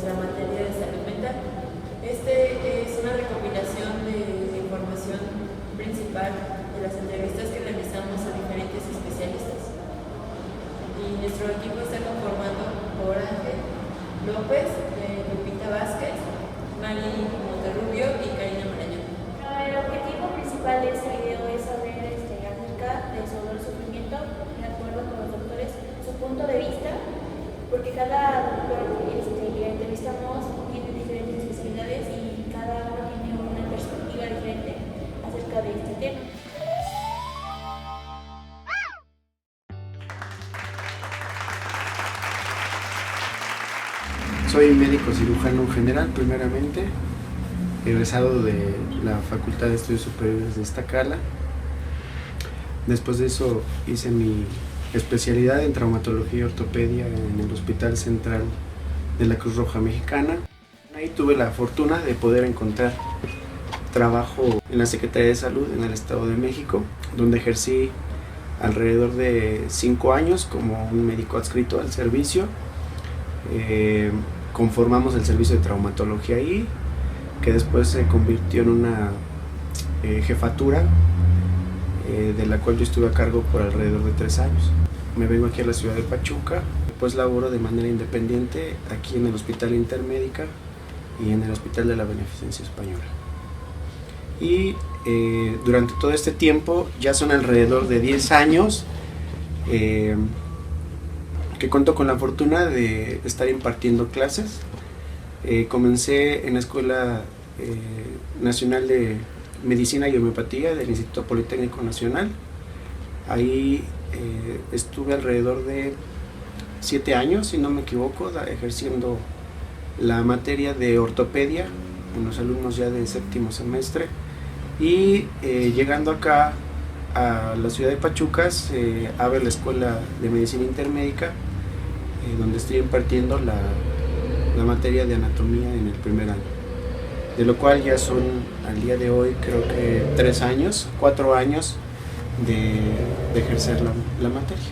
nuestra materia de salud mental. Este es una recopilación de información principal de las entrevistas que realizamos a diferentes especialistas. Y nuestro equipo está conformado por Ángel López, Lupita Vázquez, Mari Monterrubio y Karina Marañón. El objetivo principal de este video es saber acerca de su dolor y sufrimiento, de acuerdo con los doctores, su punto de vista, porque cada doctor que entrevistamos tiene diferentes especialidades y cada uno tiene una perspectiva diferente acerca de este tema. Soy médico cirujano general, primeramente, egresado de la Facultad de Estudios Superiores de Iztacala. Después de eso hice mi especialidad en traumatología y ortopedia en el Hospital Central de la Cruz Roja Mexicana. Ahí tuve la fortuna de poder encontrar trabajo en la Secretaría de Salud en el Estado de México, donde ejercí alrededor de 5 años como un médico adscrito al servicio. Conformamos el servicio de traumatología ahí, que después se convirtió en una jefatura de la cual yo estuve a cargo por alrededor de 3 años. Me vengo aquí a la ciudad de Pachuca, pues laboro de manera independiente aquí en el Hospital Intermédica y en el Hospital de la Beneficencia Española. Y durante todo este tiempo, ya son alrededor de 10 años, que cuento con la fortuna de estar impartiendo clases. Comencé en la Escuela Nacional de Medicina y Homeopatía del Instituto Politécnico Nacional. Ahí estuve alrededor de 7 años, si no me equivoco, ejerciendo la materia de ortopedia, unos alumnos ya de 7º semestre. Y llegando acá a la ciudad de Pachuca, se abre la Escuela de Medicina Intermédica, donde estoy impartiendo la materia de anatomía en el primer año, de lo cual ya son al día de hoy creo que 4 años de ejercer la materia.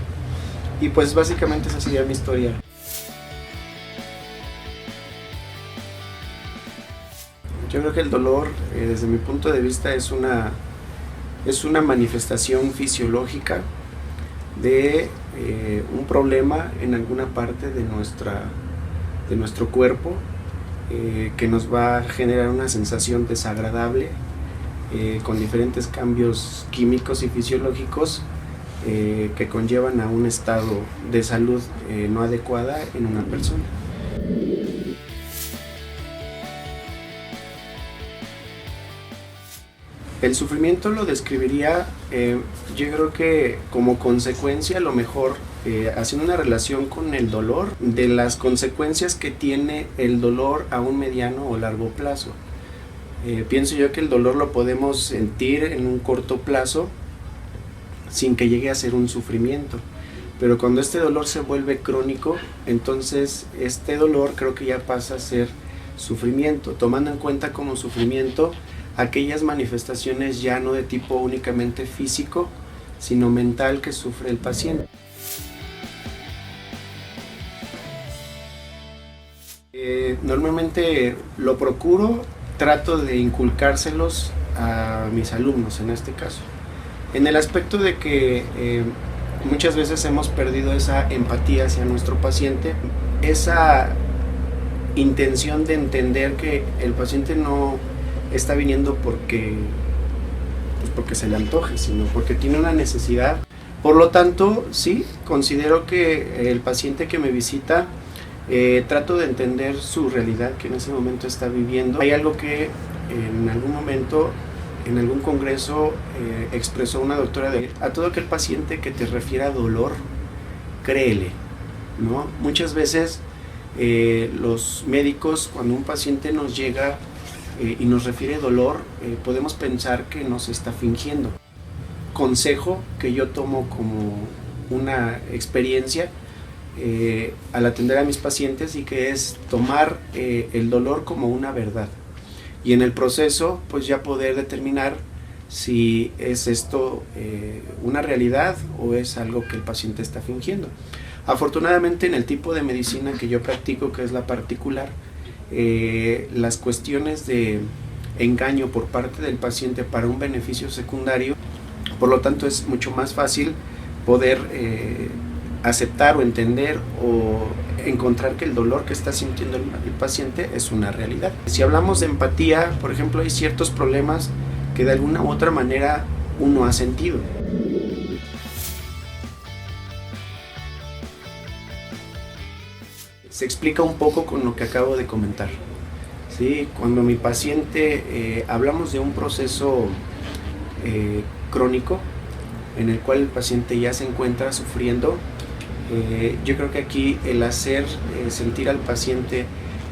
Y pues básicamente esa sería mi historia. Yo creo que el dolor, desde mi punto de vista, es una manifestación fisiológica de un problema en alguna parte de nuestro cuerpo, que nos va a generar una sensación desagradable, con diferentes cambios químicos y fisiológicos que conllevan a un estado de salud no adecuada en una persona. El sufrimiento lo describiría, yo creo que como consecuencia, a lo mejor haciendo una relación con el dolor, de las consecuencias que tiene el dolor a un mediano o largo plazo. Pienso yo que el dolor lo podemos sentir en un corto plazo sin que llegue a ser un sufrimiento, pero cuando este dolor se vuelve crónico, entonces este dolor creo que ya pasa a ser sufrimiento, tomando en cuenta como sufrimiento aquellas manifestaciones ya no de tipo únicamente físico, sino mental que sufre el paciente. Normalmente lo procuro, trato de inculcárselos a mis alumnos en este caso, en el aspecto de que muchas veces hemos perdido esa empatía hacia nuestro paciente, esa intención de entender que el paciente no está viniendo porque se le antoje, sino porque tiene una necesidad. Por lo tanto, sí, considero que el paciente que me visita, trato de entender su realidad que en ese momento está viviendo. Hay algo que en algún momento, en algún congreso, expresó una doctora a todo aquel paciente que te refiera a dolor, créele, ¿no? Muchas veces los médicos, cuando un paciente nos llega y nos refiere dolor, podemos pensar que nos está fingiendo. Consejo que yo tomo como una experiencia al atender a mis pacientes, y que es tomar el dolor como una verdad, y en el proceso pues ya poder determinar si es esto una realidad o es algo que el paciente está fingiendo. Afortunadamente, en el tipo de medicina que yo practico, que es la particular, las cuestiones de engaño por parte del paciente para un beneficio secundario. Por lo tanto, es mucho más fácil poder aceptar o entender o encontrar que el dolor que está sintiendo el paciente es una realidad. Si hablamos de empatía, por ejemplo, hay ciertos problemas que de alguna u otra manera uno ha sentido. Se explica un poco con lo que acabo de comentar. ¿Sí? Cuando mi paciente, hablamos de un proceso crónico en el cual el paciente ya se encuentra sufriendo, yo creo que aquí el hacer sentir al paciente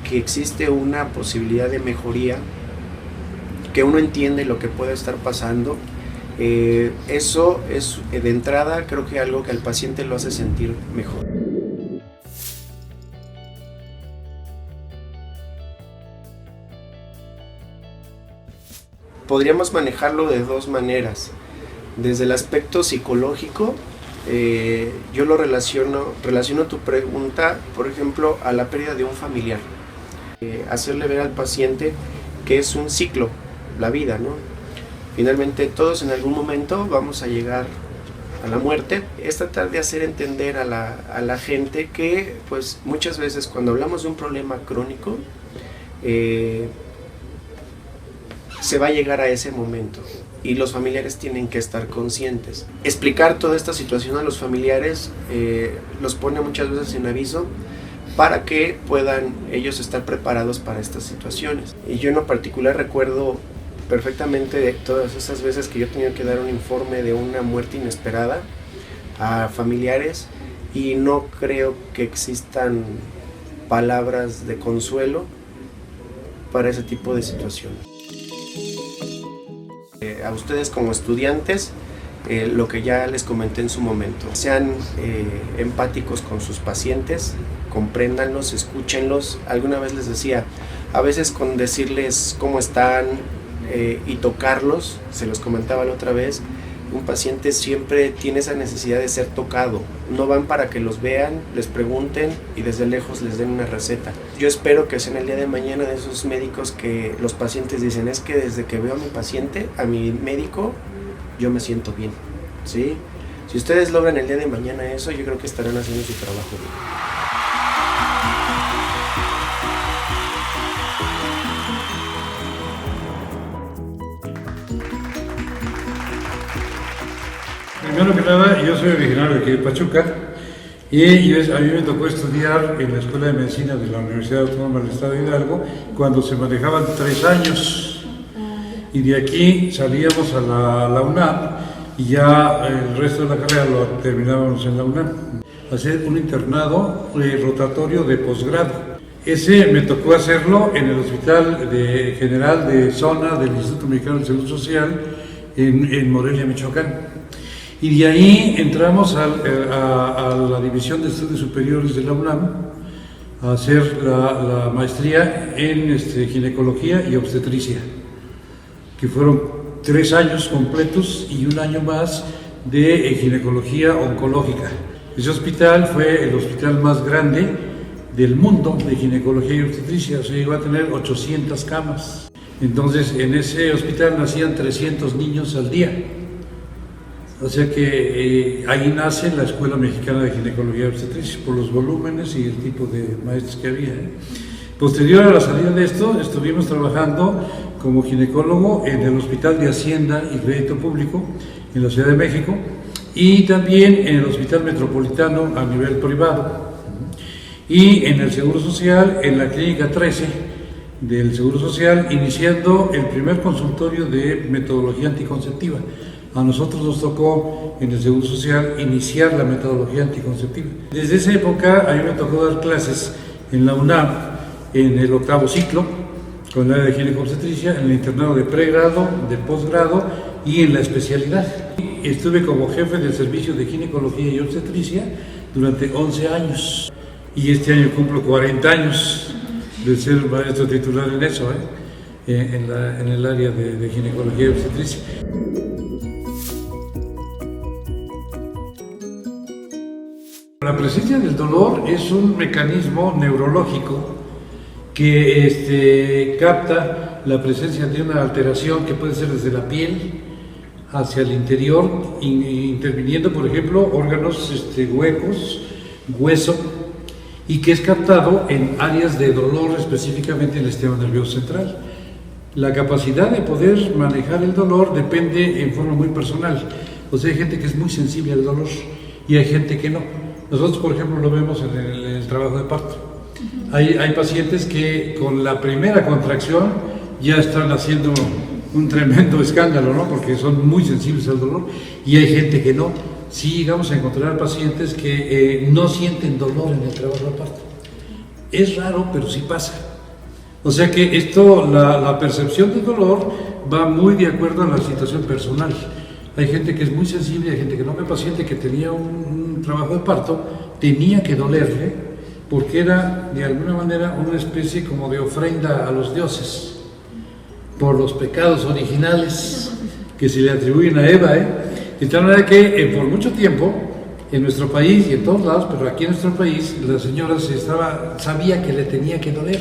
que existe una posibilidad de mejoría, que uno entiende lo que puede estar pasando, eso es de entrada creo que algo que al paciente lo hace sentir mejor. Podríamos manejarlo de dos maneras. Desde el aspecto psicológico, yo lo relaciono tu pregunta, por ejemplo, a la pérdida de un familiar. Hacerle ver al paciente que es un ciclo, la vida, ¿no? Finalmente todos en algún momento vamos a llegar a la muerte. Es tratar de hacer entender a la gente que pues muchas veces cuando hablamos de un problema crónico, se va a llegar a ese momento y los familiares tienen que estar conscientes. Explicar toda esta situación a los familiares los pone muchas veces en aviso para que puedan ellos estar preparados para estas situaciones. Y yo en lo particular recuerdo perfectamente de todas esas veces que yo tenía que dar un informe de una muerte inesperada a familiares y no creo que existan palabras de consuelo para ese tipo de situaciones. A ustedes como estudiantes, lo que ya les comenté en su momento, sean empáticos con sus pacientes, compréndanlos, escúchenlos. Alguna vez les decía, a veces con decirles cómo están y tocarlos, se los comentaba la otra vez, un paciente siempre tiene esa necesidad de ser tocado. No van para que los vean, les pregunten y desde lejos les den una receta. Yo espero que sean el día de mañana de esos médicos que los pacientes dicen, es que desde que veo a mi paciente, a mi médico, yo me siento bien, ¿sí? Si ustedes logran el día de mañana eso, yo creo que estarán haciendo su trabajo bien. Primero que nada, yo soy originario de aquí de Pachuca y a mí me tocó estudiar en la Escuela de Medicina de la Universidad Autónoma del Estado de Hidalgo cuando se manejaban 3 años y de aquí salíamos a la UNAM y ya el resto de la carrera lo terminábamos en la UNAM. Hacer un internado rotatorio de posgrado. Ese me tocó hacerlo en el Hospital General de Zona del Instituto Mexicano del Seguro Social en Morelia, Michoacán. Y de ahí entramos a la División de Estudios Superiores de la UNAM a hacer la maestría en ginecología y obstetricia, que fueron 3 años completos y 1 año más de ginecología oncológica. Ese hospital fue el hospital más grande del mundo de ginecología y obstetricia, o sea, llegó a tener 800 camas. Entonces, en ese hospital nacían 300 niños al día. O sea que ahí nace la Escuela Mexicana de Ginecología y Obstetricia, por los volúmenes y el tipo de maestros que había. Posterior a la salida de esto, estuvimos trabajando como ginecólogo en el Hospital de Hacienda y Crédito Público en la Ciudad de México y también en el Hospital Metropolitano a nivel privado. Y en el Seguro Social, en la Clínica 13 del Seguro Social, iniciando el primer consultorio de metodología anticonceptiva. A nosotros nos tocó en el Seguro Social iniciar la metodología anticonceptiva. Desde esa época a mí me tocó dar clases en la UNAM, en el 8º ciclo, con el área de gineco-obstetricia, en el internado de pregrado, de posgrado y en la especialidad. Estuve como jefe del servicio de ginecología y obstetricia durante 11 años y este año cumplo 40 años de ser maestro titular en eso, en el área de ginecología y obstetricia. La presencia del dolor es un mecanismo neurológico que capta la presencia de una alteración que puede ser desde la piel hacia el interior, interviniendo, por ejemplo, órganos huecos, hueso, y que es captado en áreas de dolor, específicamente en el sistema nervioso central. La capacidad de poder manejar el dolor depende en forma muy personal. O sea, hay gente que es muy sensible al dolor y hay gente que no. Nosotros, por ejemplo, lo vemos en el trabajo de parto. Hay pacientes que con la primera contracción ya están haciendo un tremendo escándalo, ¿no? Porque son muy sensibles al dolor, y hay gente que no. Sí llegamos a encontrar pacientes que no sienten dolor en el trabajo de parto. Es raro, pero sí pasa. O sea que esto, la percepción del dolor va muy de acuerdo a la situación personal. Hay gente que es muy sensible, hay gente que no. Mi paciente que tenía un trabajo de parto tenía que dolerle porque era de alguna manera una especie como de ofrenda a los dioses por los pecados originales que se le atribuyen a Eva, De tal manera que por mucho tiempo en nuestro país y en todos lados, pero aquí en nuestro país, la señora sabía que le tenía que doler.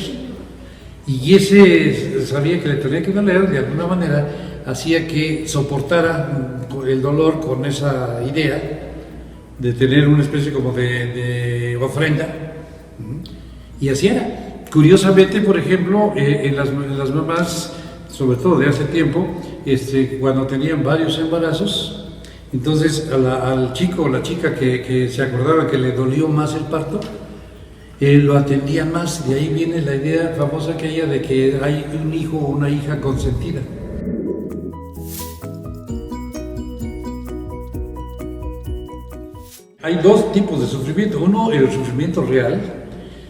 Y ese sabía que le tenía que doler, de alguna manera, hacía que soportara el dolor con esa idea de tener una especie como de ofrenda. Y así era. Curiosamente, por ejemplo, en las mamás, sobre todo de hace tiempo, cuando tenían varios embarazos, entonces al chico o la chica que se acordaba que le dolió más el parto, lo atendían más. De ahí viene la idea famosa aquella de que hay un hijo o una hija consentida. Hay dos tipos de sufrimiento. Uno, el sufrimiento real.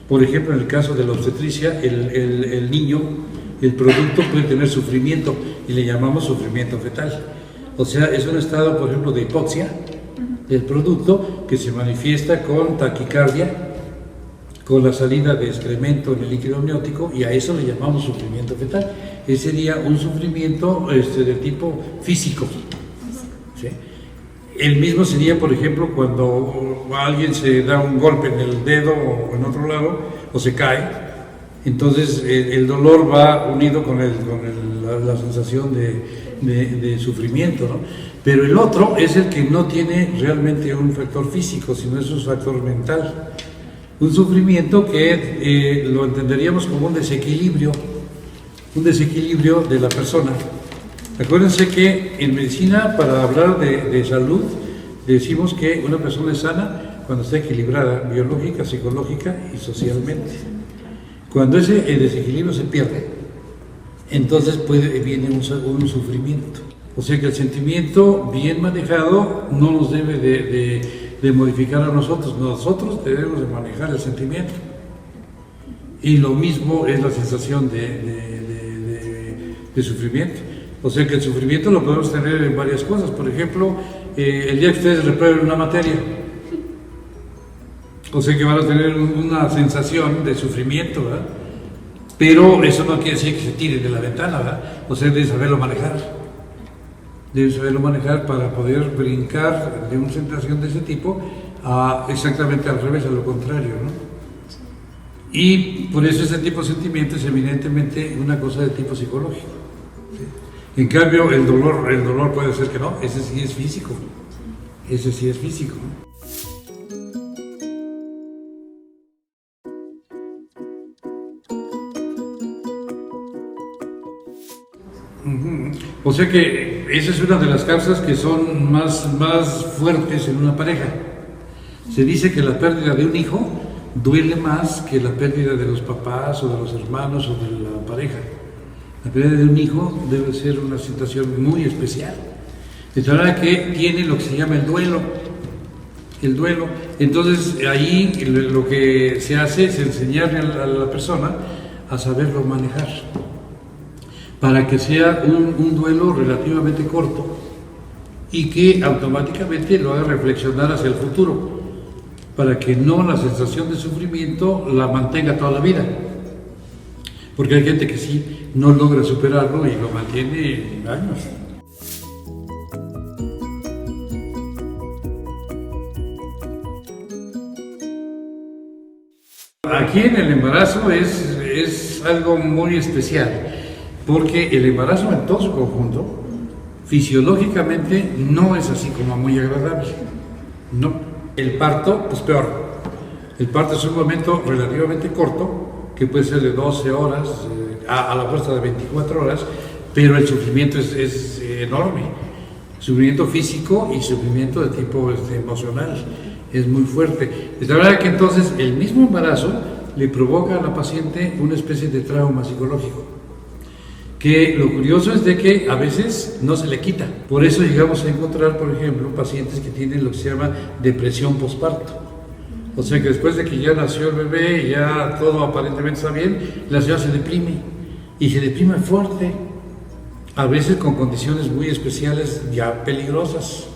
Por ejemplo, en el caso de la obstetricia, el niño, el producto puede tener sufrimiento y le llamamos sufrimiento fetal. O sea, es un estado, por ejemplo, de hipoxia del producto que se manifiesta con taquicardia, con la salida de excremento en el líquido amniótico, y a eso le llamamos sufrimiento fetal. Ese sería un sufrimiento de tipo físico. ¿Sí? El mismo sería, por ejemplo, cuando alguien se da un golpe en el dedo o en otro lado, o se cae, entonces el dolor va unido con la sensación de sufrimiento, ¿no? Pero el otro es el que no tiene realmente un factor físico, sino es un factor mental. Un sufrimiento que lo entenderíamos como un desequilibrio de la persona. Acuérdense que en medicina, para hablar de salud, decimos que una persona es sana cuando está equilibrada biológica, psicológica y socialmente. Cuando ese desequilibrio se pierde, entonces viene un sufrimiento. O sea que el sentimiento bien manejado no nos debe de modificar a nosotros. Nosotros debemos de manejar el sentimiento. Y lo mismo es la sensación de sufrimiento. O sea que el sufrimiento lo podemos tener en varias cosas. Por ejemplo, el día que ustedes reprueben una materia, o sea que van a tener una sensación de sufrimiento, ¿verdad? Pero eso no quiere decir que se tiren de la ventana, ¿verdad? O sea, deben saberlo manejar. Deben saberlo manejar para poder brincar de una sensación de ese tipo a exactamente al revés, a lo contrario, ¿no? Y por eso ese tipo de sentimiento es evidentemente una cosa de tipo psicológico. ¿Sí? En cambio, el dolor puede ser que no, ese sí es físico. Ese sí es físico. O sea que esa es una de las causas que son más fuertes en una pareja. Se dice que la pérdida de un hijo duele más que la pérdida de los papás o de los hermanos o de la pareja. La pérdida de un hijo debe ser una situación muy especial. De tal manera que tiene lo que se llama el duelo. El duelo. Entonces ahí lo que se hace es enseñarle a la persona a saberlo manejar, para que sea un duelo relativamente corto y que automáticamente lo haga reflexionar hacia el futuro, para que no la sensación de sufrimiento la mantenga toda la vida. Porque hay gente que sí no logra superarlo y lo mantiene años. Aquí en el embarazo es es algo muy especial, porque el embarazo en todo su conjunto, fisiológicamente, no es así como muy agradable. No. El parto, pues peor. El parto es un momento relativamente corto, que puede ser de 12 horas, a la fuerza de 24 horas, pero el sufrimiento es enorme. Sufrimiento físico y sufrimiento de tipo emocional. Es muy fuerte. De verdad que entonces el mismo embarazo le provoca a la paciente una especie de trauma psicológico. Que lo curioso es de que a veces no se le quita. Por eso llegamos a encontrar, por ejemplo, pacientes que tienen lo que se llama depresión postparto. O sea que después de que ya nació el bebé y ya todo aparentemente está bien, la señora se deprime. Y se deprime fuerte. A veces con condiciones muy especiales, ya peligrosas.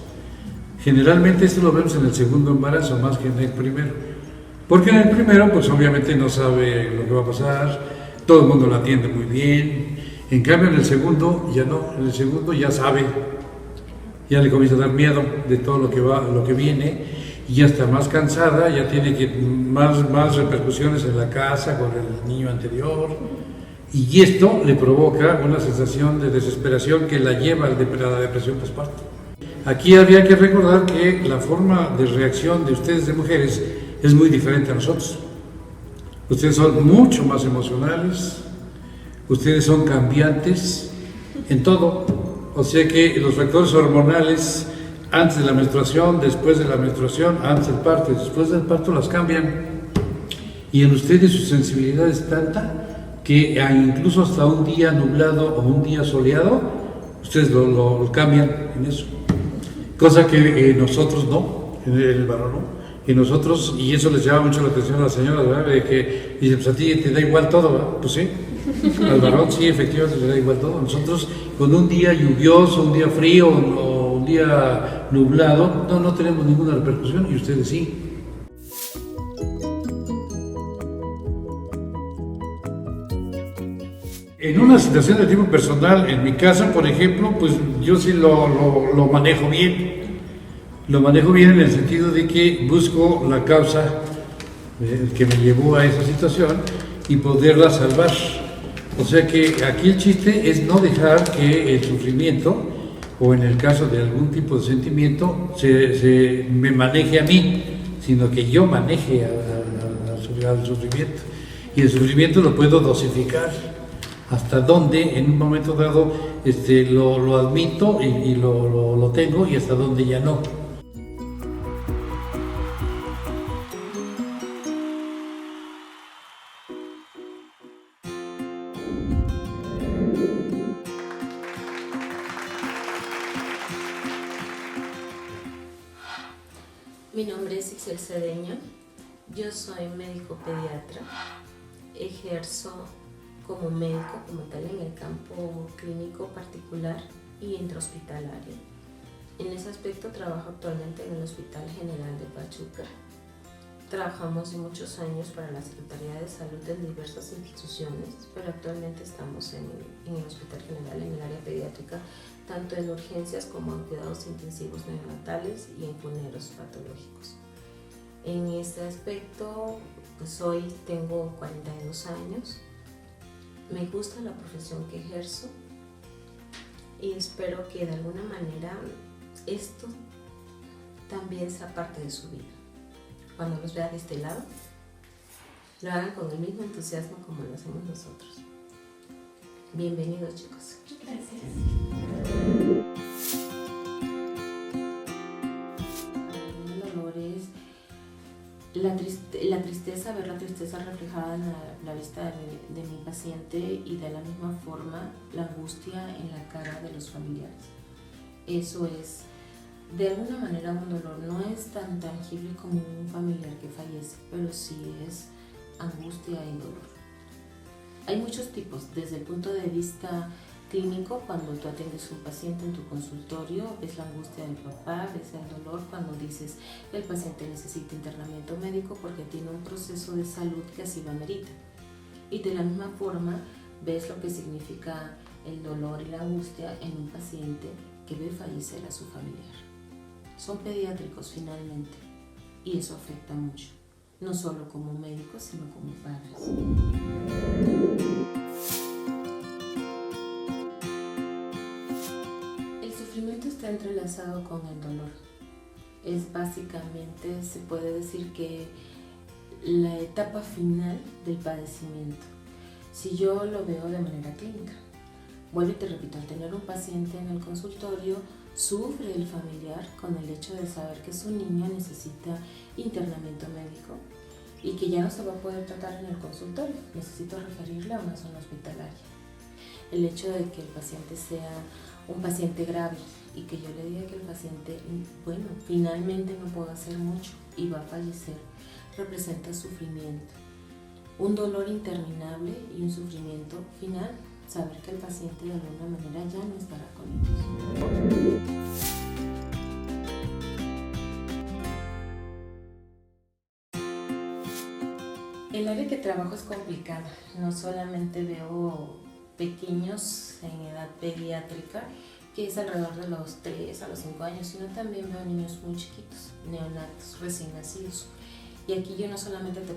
Generalmente esto lo vemos en el segundo embarazo más que en el primero. Porque en el primero, pues obviamente no sabe lo que va a pasar, todo el mundo lo atiende muy bien. En cambio en el segundo ya no, en el segundo ya sabe, ya le comienza a dar miedo de todo lo que viene, y ya está más cansada, ya tiene más repercusiones en la casa con el niño anterior. Y esto le provoca una sensación de desesperación que la lleva a la depresión postparto. Aquí habría que recordar que la forma de reacción de ustedes de mujeres es muy diferente a nosotros. Ustedes son mucho más emocionales, ustedes son cambiantes en todo. O sea que los factores hormonales antes de la menstruación, después de la menstruación, antes del parto y después del parto las cambian. Y en ustedes su sensibilidad es tanta que incluso hasta un día nublado o un día soleado, ustedes lo cambian en eso. Cosa que nosotros no, en el varón no. Y nosotros, y eso les llama mucho la atención a las señoras, ¿verdad? De que dicen, pues a ti te da igual todo, ¿verdad? Pues sí, al varón sí, efectivamente le da igual todo. Nosotros con un día lluvioso, un día frío o un día nublado, no tenemos ninguna repercusión, y ustedes sí. En una situación de tipo personal, en mi casa, por ejemplo, pues yo sí lo manejo bien. Lo manejo bien en el sentido de que busco la causa que me llevó a esa situación y poderla salvar. O sea que aquí el chiste es no dejar que el sufrimiento, o en el caso de algún tipo de sentimiento, se me maneje a mí, sino que yo maneje al sufrimiento. Y el sufrimiento lo puedo dosificar. Hasta dónde en un momento dado lo admito y lo tengo, y hasta dónde ya no. Mi nombre es Ixel Cedeño, yo soy médico pediatra, ejerzo como médico como tal en el campo clínico particular y intrahospitalario. En ese aspecto trabajo actualmente en el Hospital General de Pachuca. Trabajamos muchos años para la Secretaría de Salud en diversas instituciones, pero actualmente estamos en el Hospital General en el área pediátrica, tanto en urgencias como en cuidados intensivos neonatales y en cuneros patológicos. En este aspecto, pues hoy tengo 42 años. Me gusta la profesión que ejerzo y espero que de alguna manera esto también sea parte de su vida. Cuando los vean de este lado, lo hagan con el mismo entusiasmo como lo hacemos nosotros. Bienvenidos, chicos. Gracias. El dolor es la tristeza, ver la tristeza reflejada en la vista de mi paciente, y de la misma forma la angustia en la cara de los familiares. Eso es, de alguna manera, un dolor. No es tan tangible como un familiar que fallece, pero sí es angustia y dolor. Hay muchos tipos, desde el punto de vista clínico, cuando tú atiendes a un paciente en tu consultorio, ves la angustia del papá, ves el dolor cuando dices el paciente necesita internamiento médico porque tiene un proceso de salud que así lo amerita. Y de la misma forma ves lo que significa el dolor y la angustia en un paciente que ve fallecer a su familiar. Son pediátricos finalmente, y eso afecta mucho. no solo como médicos, sino como padres. El sufrimiento está entrelazado con el dolor. Es básicamente, se puede decir que la etapa final del padecimiento, si yo lo veo de manera clínica. Vuelvo y te repito, al tener un paciente en el consultorio, sufre el familiar con el hecho de saber que su niño necesita internamiento médico y que ya no se va a poder tratar en el consultorio, necesito referirle a una zona hospitalaria. El hecho de que el paciente sea un paciente grave y que yo le diga que el paciente, bueno, finalmente no puedo hacer mucho y va a fallecer, representa sufrimiento, un dolor interminable y un sufrimiento final, saber que el paciente de alguna manera ya no estará con ellos. El área que trabajo es complicada, no solamente veo pequeños en edad pediátrica, que es alrededor de los 3 a los 5 años, sino también veo niños muy chiquitos, neonatos, recién nacidos. Y aquí yo no solamente te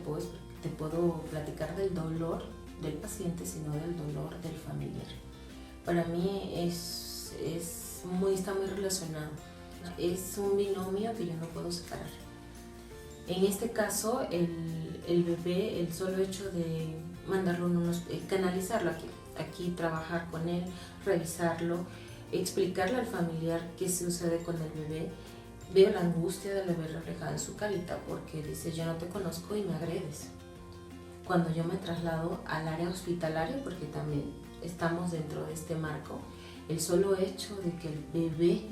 puedo platicar del dolor del paciente, sino del dolor del familiar. Para mí está muy relacionado. Es un binomio que yo no puedo separar. En este caso, el bebé, el solo hecho de mandarlo canalizarlo aquí, trabajar con él, revisarlo, explicarle al familiar qué sucede con el bebé. Veo la angustia del bebé reflejada en su carita porque dice, yo no te conozco y me agredes. Cuando yo me traslado al área hospitalaria, porque también estamos dentro de este marco, el solo hecho de que el bebé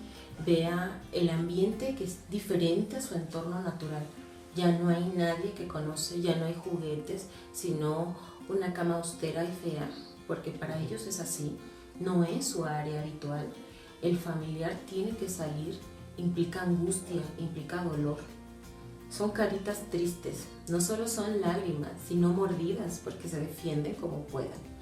vea el ambiente que es diferente a su entorno natural. Ya no hay nadie que conoce, ya no hay juguetes, sino una cama austera y fea, porque para ellos es así, no es su área habitual. El familiar tiene que salir, implica angustia, implica dolor. Son caritas tristes, no solo son lágrimas, sino mordidas porque se defienden como puedan.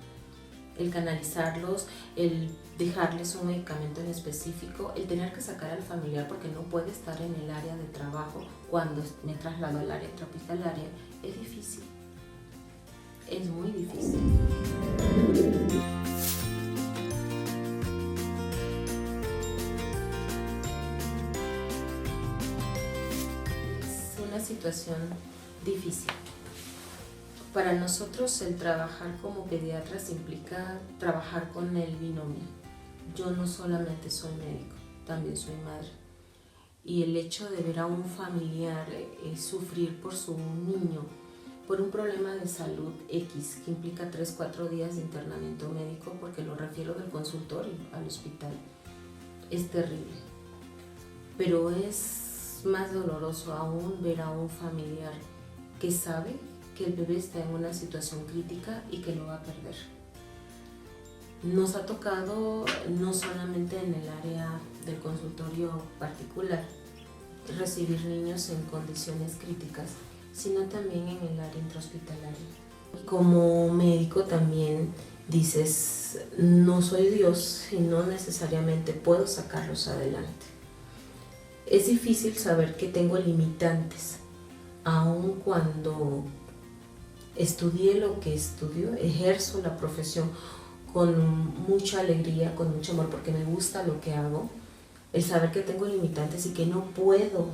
El canalizarlos, el dejarles un medicamento en específico, el tener que sacar al familiar porque no puede estar en el área de trabajo cuando me traslado al área intrahospitalaria, es difícil. Es muy difícil. Es una situación difícil. Para nosotros el trabajar como pediatras implica trabajar con el binomio. Yo no solamente soy médico, también soy madre. Y el hecho de ver a un familiar sufrir por su niño, por un problema de salud X, que implica 3-4 días de internamiento médico, porque lo refiero del consultorio al hospital, es terrible. Pero es más doloroso aún ver a un familiar que sabe que el bebé está en una situación crítica y que lo va a perder. Nos ha tocado no solamente en el área del consultorio particular recibir niños en condiciones críticas, sino también en el área intrahospitalaria. Como médico también dices, no soy Dios y no necesariamente puedo sacarlos adelante. Es difícil saber que tengo limitantes, aun cuando estudié lo que estudio, ejerzo la profesión con mucha alegría, con mucho amor, porque me gusta lo que hago. El saber que tengo limitantes y que no puedo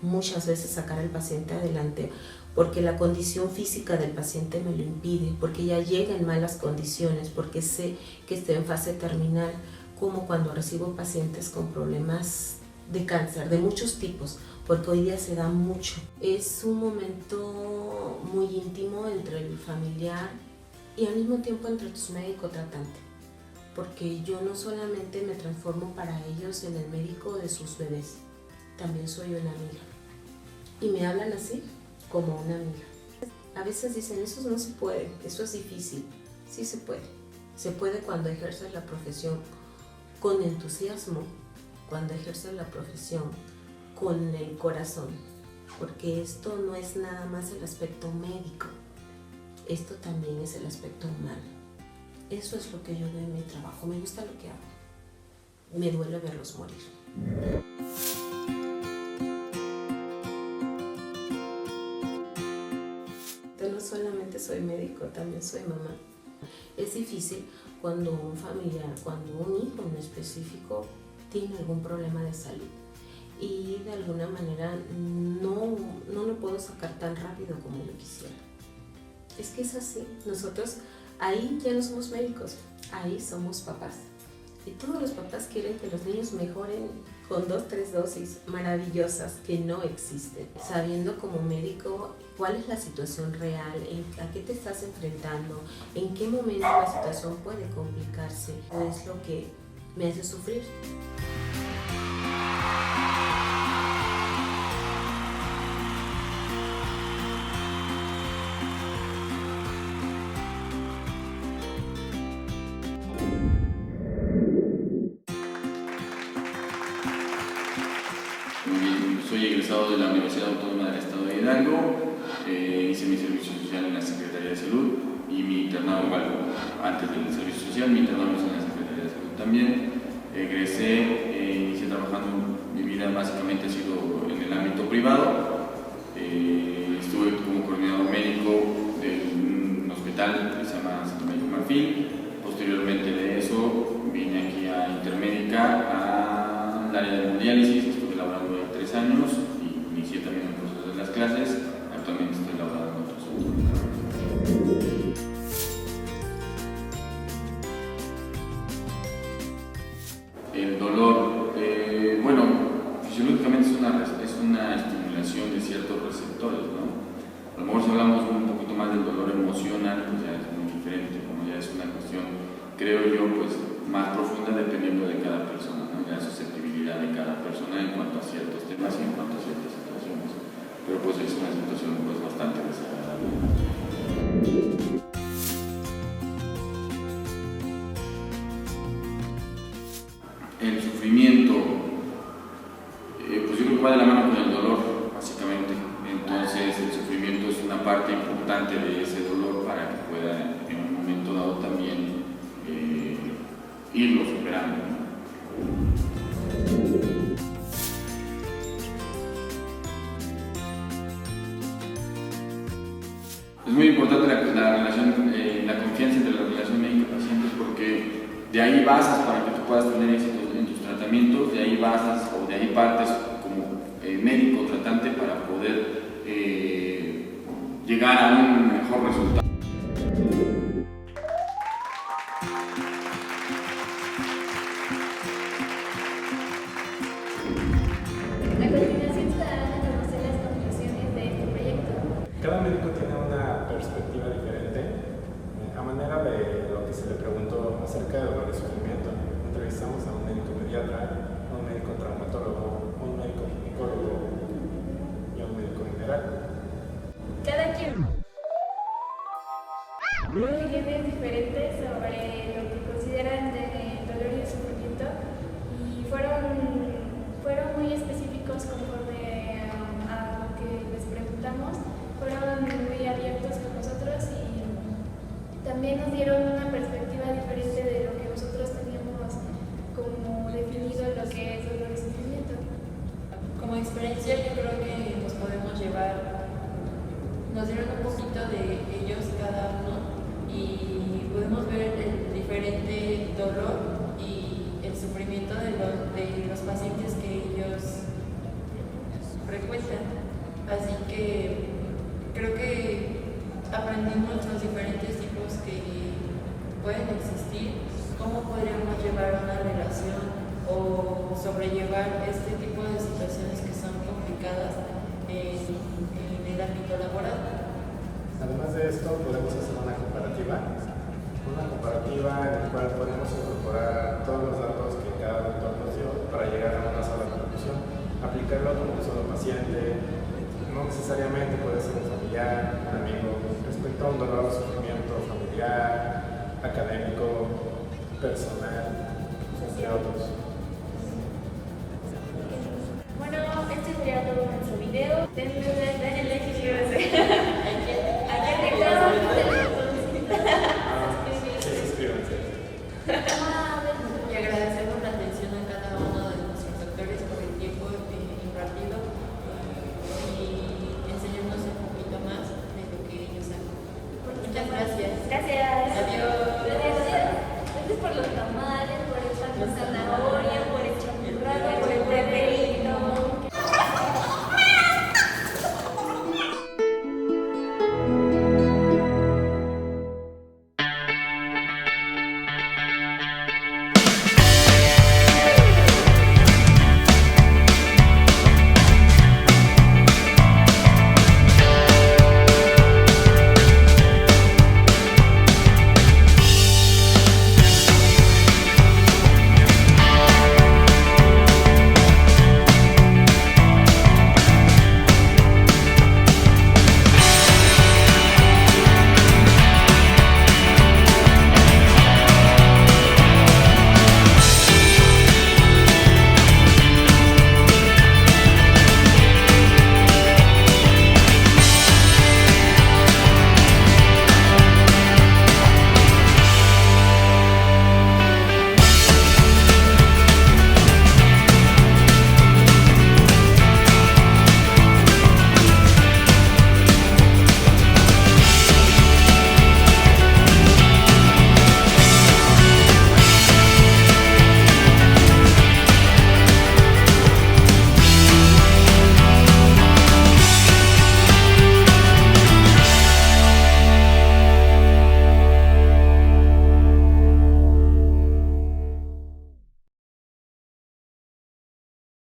muchas veces sacar al paciente adelante porque la condición física del paciente me lo impide, porque ya llega en malas condiciones, porque sé que estoy en fase terminal, como cuando recibo pacientes con problemas de cáncer, de muchos tipos, porque hoy día se da mucho. Es un momento muy íntimo entre el familiar y al mismo tiempo entre tu médico tratante, porque yo no solamente me transformo para ellos en el médico de sus bebés, también soy una amiga. Y me hablan así, como una amiga. A veces dicen, eso no se puede, eso es difícil. Sí se puede. Se puede cuando ejerces la profesión con entusiasmo, cuando ejerces la profesión con el corazón, porque esto no es nada más el aspecto médico, esto también es el aspecto humano. Eso es lo que yo veo en mi trabajo, me gusta lo que hago, me duele verlos morir. solamente soy médico, también soy mamá. Es difícil cuando un familiar, cuando un hijo en específico tiene algún problema de salud y de alguna manera no lo puedo sacar tan rápido como yo quisiera. Es que es así, nosotros ahí ya no somos médicos, ahí somos papás. Y todos los papás quieren que los niños mejoren con 2, 3 dosis maravillosas que no existen. Sabiendo como médico cuál es la situación real, a qué te estás enfrentando, en qué momento la situación puede complicarse, es lo que me hace sufrir. Soy egresado de la Universidad Autónoma del Estado de Hidalgo, hice mi servicio social en la Secretaría de Salud y mi internado, antes del servicio social, mi internado en la Secretaría de Salud también. Egresé, inicié trabajando, mi vida básicamente ha sido en el ámbito privado. Estuve como coordinador médico de un hospital que se llama Santo Médico Marfil. Posteriormente de eso vine aquí a Intermédica, al área de hemodiálisis. Estuve laborando ahí 3 años y inicié también el proceso de las clases. Actualmente estoy laborando en otros centros. El dolor, bueno, fisiológicamente es una estimulación de ciertos receptores, ¿no? A lo mejor si hablamos un poquito más del dolor emocional, pues ya es muy diferente, como ya es una cuestión, creo yo, pues más profunda dependiendo de cada persona, ¿no? La susceptibilidad de cada persona en cuanto a ciertos temas y en cuanto a ciertas situaciones. Pero pues es una situación pues bastante desagradable. El sufrimiento, pues yo creo que va de la mano con el dolor, básicamente. Entonces el sufrimiento es una parte importante de ese dolor para que pueda en un momento dado también irlo superando, ¿no? Es muy importante la relación, la confianza entre la relación médico-paciente, porque de ahí basas para que tú puedas tener éxito en tus tratamientos, de ahí basas o de ahí partes como médico tratante para poder llegar a un mejor resultado. A continuación se darán a conocer las conclusiones de este proyecto. Cada médico tiene una perspectiva diferente. A manera de lo que se le preguntó acerca del dolor y sufrimiento, entrevistamos a un médico pediatra, a un médico traumatólogo, un médico ginecólogo y a un médico general. Cada quien opiniones diferentes sobre lo que consideran del dolor y el sufrimiento y fueron muy específicos conforme a lo que les preguntamos, fueron muy abiertos con nosotros y también nos dieron una perspectiva diferente de lo que nosotros teníamos como definido lo que es dolor y sufrimiento. Como experiencia yo creo que nos podemos llevar, nos dieron un poquito de ellos cada uno y podemos ver el diferente dolor y el sufrimiento de los pacientes que ellos frecuentan. Así que creo que aprendimos los diferentes tipos que pueden existir, cómo podríamos llevar una relación o sobrellevar este tipo de situaciones que son complicadas en el ámbito laboral. Además de esto, podemos hacer una comparativa en la cual podemos incorporar todos los datos que cada doctor nos dio para llegar a una sola conclusión, aplicarlo con un solo paciente, no necesariamente puede ser un familiar, un amigo, respecto a un dolor o sufrimiento familiar, académico, personal, entre otros.